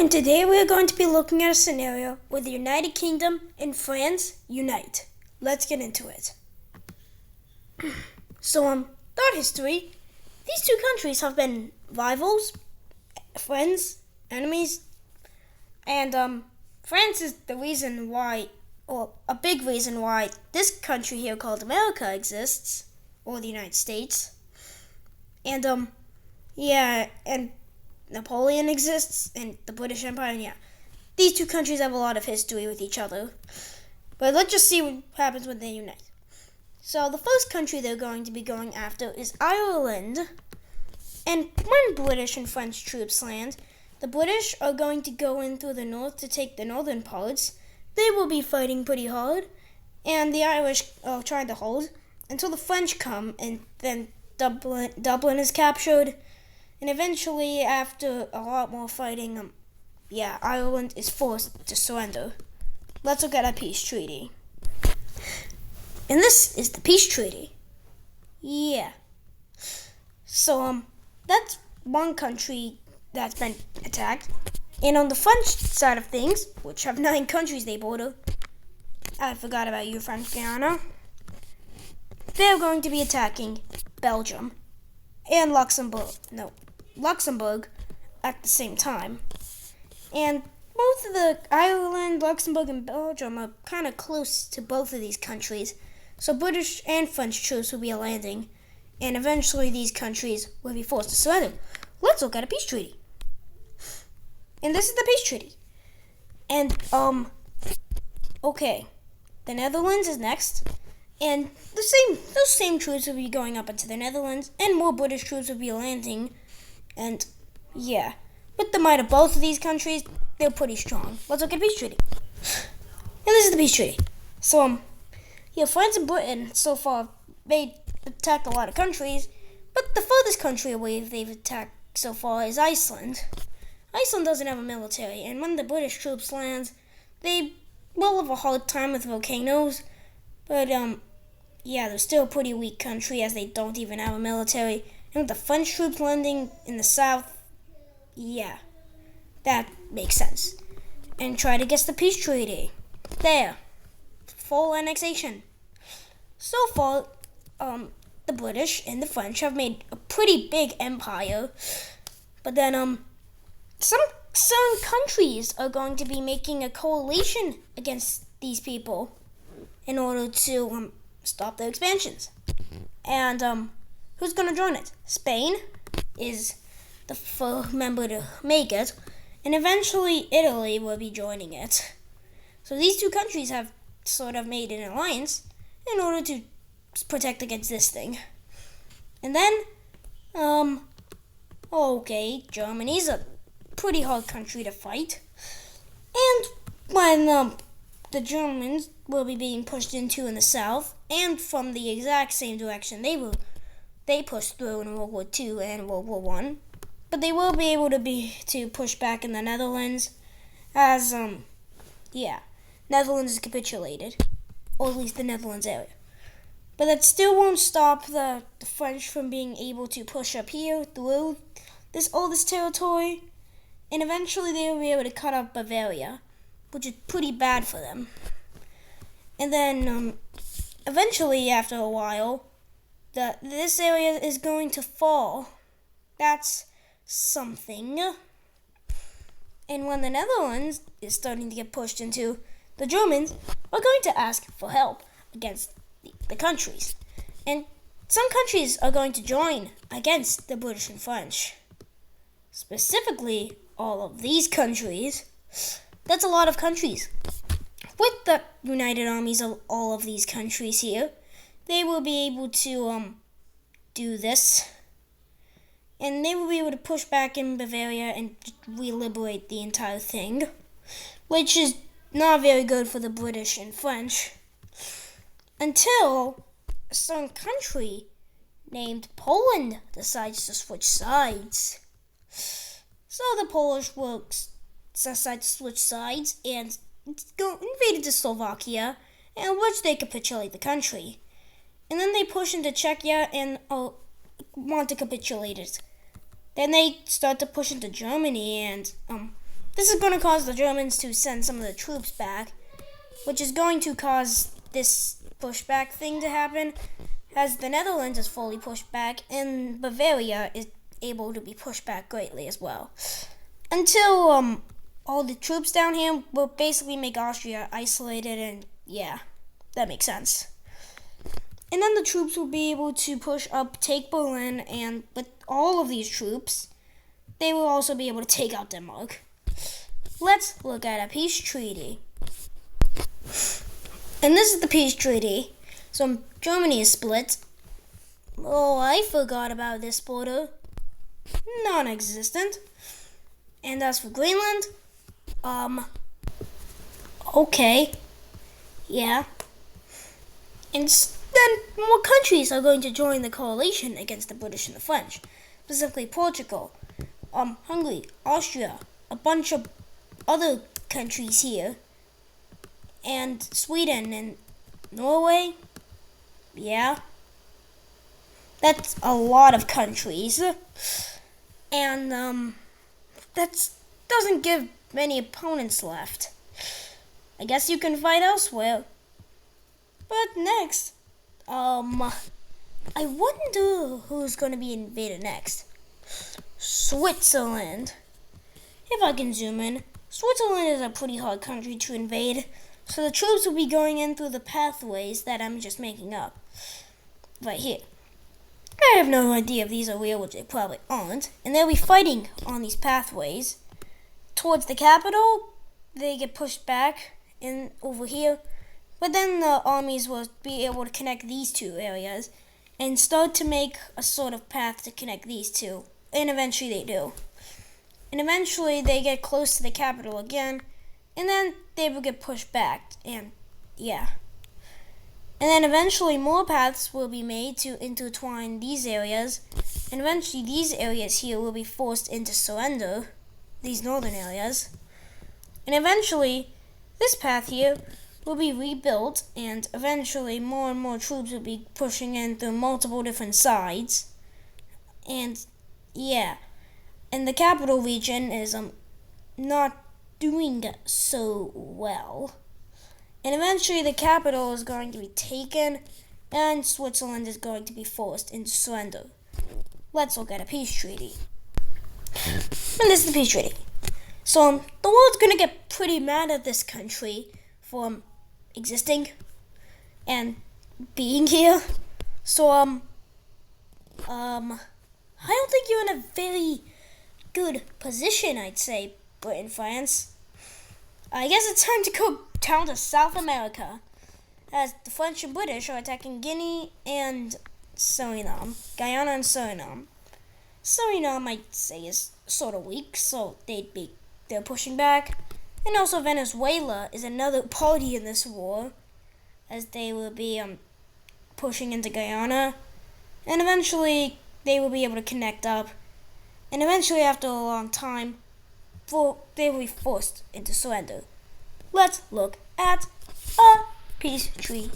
and today we are going to be looking at a scenario where the United Kingdom and France unite. Let's get into it. Throughout history, these two countries have been rivals, friends, enemies, and France is the reason why, or a big reason why, this country here called America exists, or the United States. And Napoleon exists, and the British Empire, and these two countries have a lot of history with each other. But let's just see what happens when they unite. So the first country they're going to be going after is Ireland. And when British and French troops land, the British are going to go in through the north to take the northern parts. They will be fighting pretty hard, and the Irish are trying to hold until the French come, and then Dublin is captured. And eventually, after a lot more fighting, Ireland is forced to surrender. Let's look at a peace treaty. And this is the peace treaty. So, that's one country that's been attacked. And on the French side of things, which have 9 countries they border, I forgot about you, French Guiana. They're going to be attacking Belgium and Luxembourg at the same time. And both of the Ireland, Luxembourg, and Belgium are kind of close to both of these countries. So British and French troops will be landing, and eventually these countries will be forced to surrender. Let's look at a peace treaty. And this is the peace treaty. And, the Netherlands is next. And those same troops will be going up into the Netherlands, and more British troops will be landing. And, with the might of both of these countries, they're pretty strong. Let's look at a peace treaty. And this is the peace treaty. So, France and Britain so far, they attacked a lot of countries, but the furthest country away they've attacked so far is Iceland. Iceland doesn't have a military, and when the British troops land, they will have a hard time with volcanoes, but, they're still a pretty weak country as they don't even have a military. And with the French troops landing in the south, that makes sense. And try to guess the peace treaty. There. Full annexation. So far, the British and the French have made a pretty big empire. But then, some countries are going to be making a coalition against these people in order to stop their expansions. And who's going to join it? Spain is the first member to make it, and eventually Italy will be joining it. So these two countries have sort of made an alliance in order to protect against this thing. And then, Germany's a pretty hard country to fight. And when the Germans will be being pushed into in the south, and from the exact same direction they pushed through in World War II and World War I. But they will be able to push back in the Netherlands as, Netherlands is capitulated, or at least the Netherlands area. But that still won't stop the French from being able to push up here through all this territory, and eventually they will be able to cut off Bavaria, which is pretty bad for them. And then, eventually, after a while, this area is going to fall. That's something. And when the Netherlands is starting to get pushed into, the Germans are going to ask for help against the countries. And some countries are going to join against the British and French. Specifically, all of these countries. That's a lot of countries. With the united armies of all of these countries here, they will be able to do this. And they will be able to push back in Bavaria and re-liberate the entire thing, which is not very good for the British and French. Until a certain country named Poland decides to switch sides. So the Polish will decide to switch sides and go invade into Slovakia, in which they capitulate the country. And then they push into Czechia and want to capitulate it. Then they start to push into Germany and This is going to cause the Germans to send some of the troops back, which is going to cause this pushback thing to happen, as the Netherlands is fully pushed back and Bavaria is able to be pushed back greatly as well. Until all the troops down here will basically make Austria isolated, and yeah, that makes sense. And then the troops will be able to push up, take Berlin, and with all of these troops, they will also be able to take out Denmark. Let's look at a peace treaty. And this is the peace treaty. So Germany is split. Oh, I forgot about this border. Non-existent. And as for Greenland, okay. Yeah. And then more countries are going to join the coalition against the British and the French. Specifically Portugal, Hungary, Austria, a bunch of other countries here, and Sweden and Norway. Yeah. That's a lot of countries. And that doesn't give many opponents left. I guess you can fight elsewhere. But next, I wonder who's going to be invaded next. Switzerland. If I can zoom in, Switzerland is a pretty hard country to invade, so the troops will be going in through the pathways that I'm just making up. Right here. I have no idea if these are real, which they probably aren't, and they'll be fighting on these pathways. Towards the capital, they get pushed back in over here, but then the armies will be able to connect these two areas and start to make a sort of path to connect these two, and eventually they do. And eventually they get close to the capital again, and then they will get pushed back, and yeah. And then eventually more paths will be made to intertwine these areas, and eventually these areas here will be forced into surrender, these northern areas. And eventually this path here will be rebuilt, and eventually more and more troops will be pushing in through multiple different sides. And yeah, and the capital region is not doing so well. And eventually the capital is going to be taken, and Switzerland is going to be forced into surrender. Let's look at a peace treaty. And this is the peace treaty. So the world's going to get pretty mad at this country for existing and being here. So I don't think you're in a very good position, I'd say, Britain, France. I guess it's time to go down to South America, as the French and British are attacking Guinea and Suriname, Guyana and Suriname. Suriname, I'd say, is sort of weak, so they're pushing back. And also Venezuela is another party in this war, as they will be pushing into Guyana, and eventually they will be able to connect up, and eventually after a long time, they will be forced into surrender. Let's look at a peace treaty.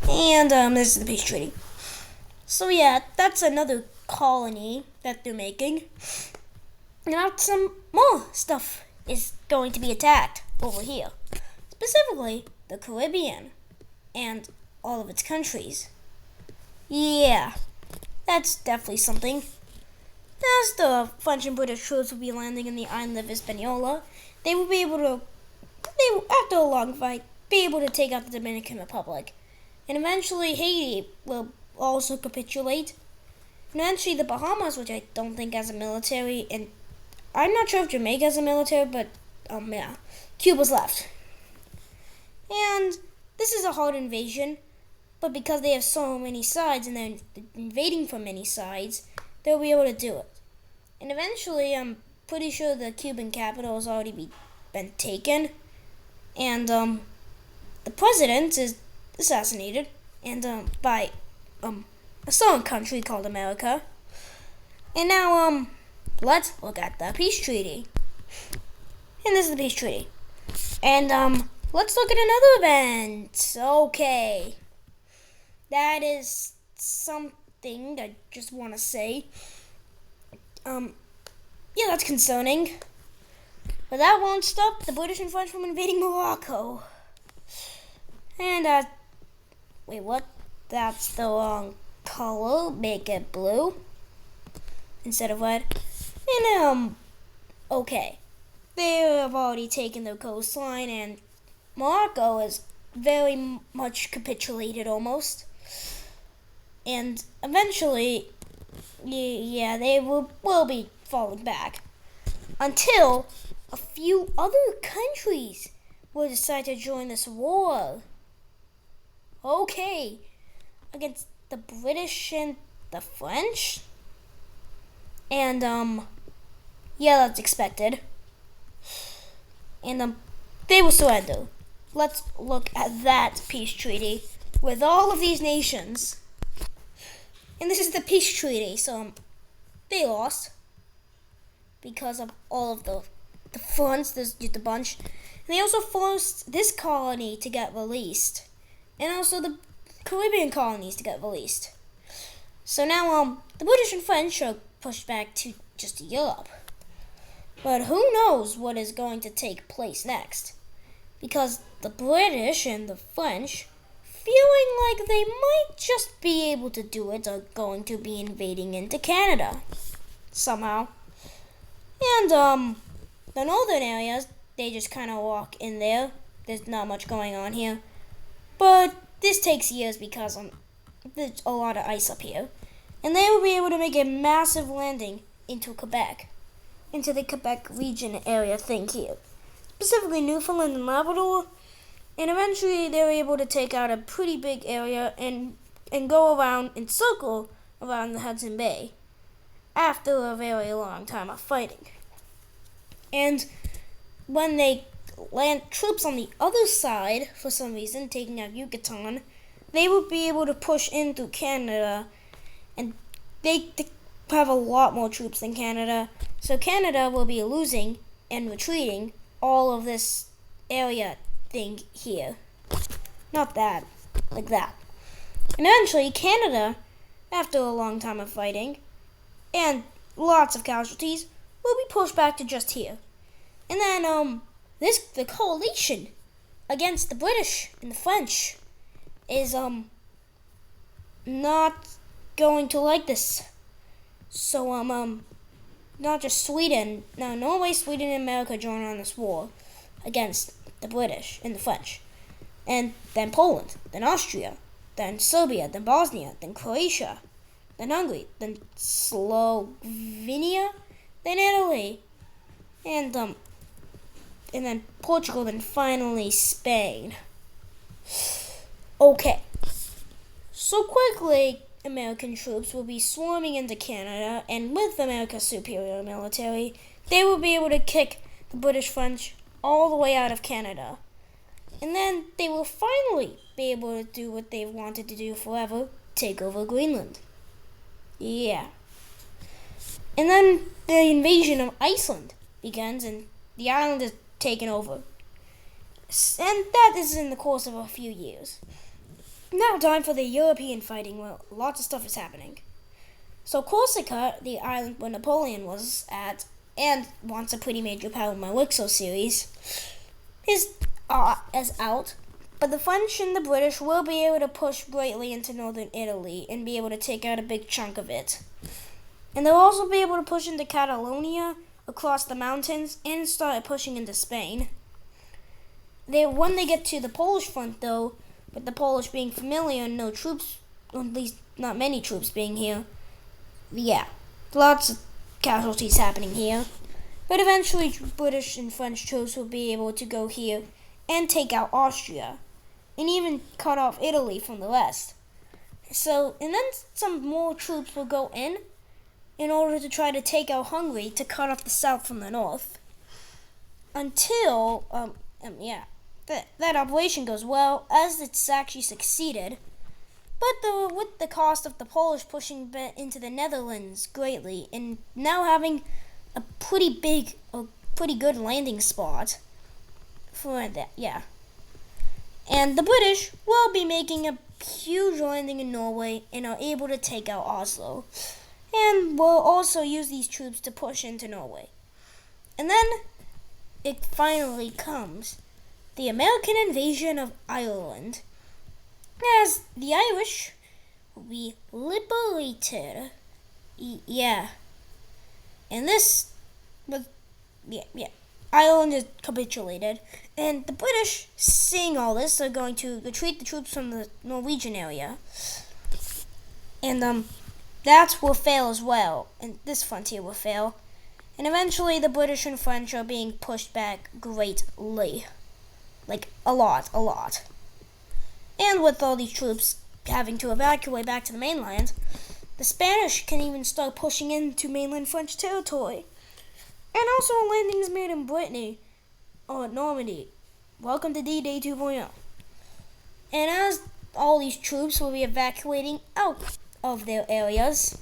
And this is the peace treaty. So yeah, that's another colony that they're making. Now some more stuff is going to be attacked over here. Specifically, the Caribbean and all of its countries. Yeah, that's definitely something. As the French and British troops will be landing in the island of Hispaniola, they will, after a long fight, be able to take out the Dominican Republic. And eventually Haiti will also capitulate. And eventually the Bahamas, which I don't think has a military, and I'm not sure if Jamaica has a military, but yeah, Cuba's left. And this is a hard invasion, but because they have so many sides and they're invading from many sides, they'll be able to do it. And eventually, I'm pretty sure the Cuban capital has already been taken, and the president is assassinated, and by a certain country called America. And now let's look at the peace treaty. And this is the peace treaty. And let's look at another event. Okay, that is something I just want to say. Yeah, that's concerning. But that won't stop the British and French from invading Morocco. And, wait, what? That's the wrong color. Make it blue instead of red. And, okay. They have already taken the coastline, and Morocco is very much capitulated almost. And eventually, yeah, they will be falling back. Until a few other countries will decide to join this war. Okay, against the British and the French? And, yeah, that's expected. And, they will surrender. Let's look at that peace treaty with all of these nations. And this is the peace treaty, so, they lost. Because of all of the fronts, there's just a bunch. And they also forced this colony to get released. And also the Caribbean colonies to get released. So now, the British and French are pushed back to just Europe. But who knows what is going to take place next? Because the British and the French, feeling like they might just be able to do it, are going to be invading into Canada. Somehow. And, the northern areas, they just kind of walk in there. There's not much going on here. But this takes years because there's a lot of ice up here. And they will be able to make a massive landing into Quebec. Into the Quebec region area thing here. Specifically Newfoundland and Labrador. And eventually they were able to take out a pretty big area and go around and circle around the Hudson Bay. After a very long time of fighting. And when they land troops on the other side, for some reason, taking out Yucatan, they will be able to push in through Canada, and they have a lot more troops than Canada, so Canada will be losing and retreating all of this area thing here. Not that, like that. And eventually, Canada, after a long time of fighting, and lots of casualties, will be pushed back to just here. And then, the coalition against the British and the French is, not going to like this. So, not just Sweden, no, Norway, Sweden, and America join on this war against the British and the French. And then Poland, then Austria, then Serbia, then Bosnia, then Croatia, then Hungary, then Slovenia, then Italy, and then Portugal, then finally Spain. Okay. So quickly, American troops will be swarming into Canada, and with America's superior military, they will be able to kick the British French all the way out of Canada. And then they will finally be able to do what they've wanted to do forever, take over Greenland. Yeah. And then the invasion of Iceland begins, and the island is taken over. And that is in the course of a few years. Now time for the European fighting, where lots of stuff is happening. So Corsica, the island where Napoleon was at, and once a pretty major part of my Wixo series, is out. But the French and the British will be able to push greatly into northern Italy and be able to take out a big chunk of it. And they'll also be able to push into Catalonia, across the mountains, and start pushing into Spain. When they get to the Polish front, though, with the Polish being familiar and no troops, or at least not many troops being here, yeah, lots of casualties happening here. But eventually British and French troops will be able to go here and take out Austria, and even cut off Italy from the rest. So, and then some more troops will go in order to try to take out Hungary to cut off the south from the north. Until, that operation goes well, as it's actually succeeded. But with the cost of the Polish pushing into the Netherlands greatly, and now having a pretty good landing spot for that, yeah. And the British will be making a huge landing in Norway and are able to take out Oslo. And will also use these troops to push into Norway. And then it finally comes. The American invasion of Ireland. As the Irish will be liberated. Yeah. And this was, yeah. Ireland is capitulated. And the British, seeing all this, are going to retreat the troops from the Norwegian area. And that will fail as well. And this frontier will fail. And eventually the British and French are being pushed back greatly. Like, a lot. And with all these troops having to evacuate back to the mainland, the Spanish can even start pushing into mainland French territory. And also landings made in Brittany or Normandy. Welcome to D-Day 2.0. And as all these troops will be evacuating out of their areas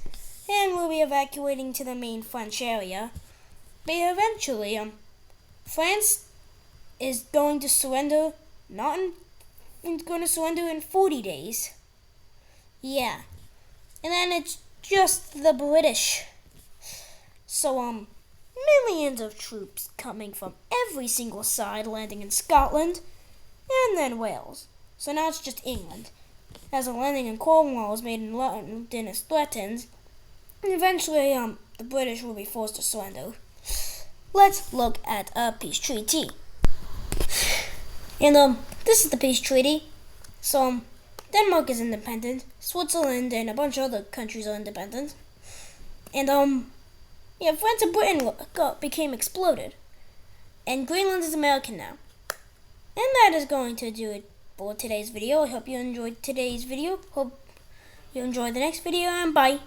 and will be evacuating to the main French area, they eventually, France is going to surrender, going to surrender in 40 days. Yeah. And then it's just the British. So, millions of troops coming from every single side landing in Scotland and then Wales. So now it's just England. As a landing in Cornwall is made in London is threatened, and eventually, the British will be forced to surrender. Let's look at a peace treaty. And, this is the peace treaty. So, Denmark is independent, Switzerland and a bunch of other countries are independent. And, France and Britain became exploded. And Greenland is American now. And that is going to do it for today's video. I hope you enjoyed today's video. Hope you enjoy the next video, and bye.